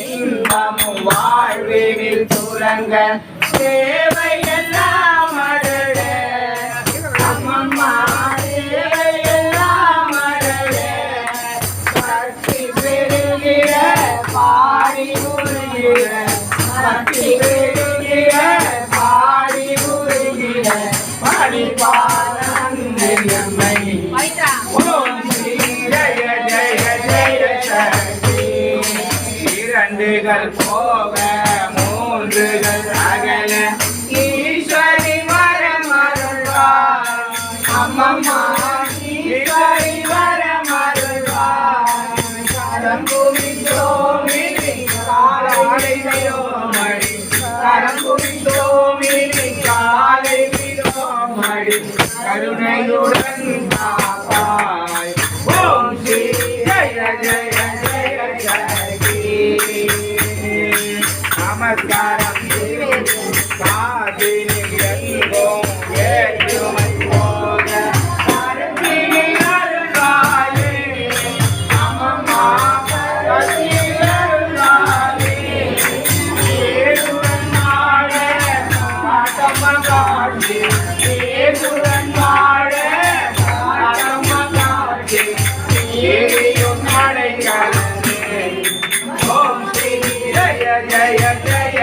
இன்பமும் வாழ்வினில் துறங்க தேவையெல்லாம் அடட அம்மம்மா தேவையெல்லாம் அடட சக்தி பெருகிற பாடி உருகிற சக்தி பெருகிற பாடி உருகிற படிப்பாரம்மை ஓம் ஸ்ரீ ஜெய ஜெய ஜெய சக்தி இரண்டுகள் போக மூன்றுகள் அகல ஈஸ்வரி வரமருள்வார் அம்மம்மா ஈஸ்வரி வரமருள்வார் கரங்குமித்தோமினி காலை விரோமடி கரங்குமித்தோமினி காலை விரோமடி கருணையுடன் காப்பாய் ஓம் ஸ்ரீ ஜெய ஜெய ஜெய சக்தி நமஸ்காரம் காதினி எங்கோம் ஏற்றுமை போக கருத்தினி அருள்வாயே அம்மம்மா கருத்தினி அருள்வாயே ஏசுரன் நாட காட்டம்ம காட்சி ஏசுரன் நாட காட்டம்ம காட்சி ஏரியும் அடைக்கலமே ஓம் ஸ்ரீ ஜெய ஜெய ஜெய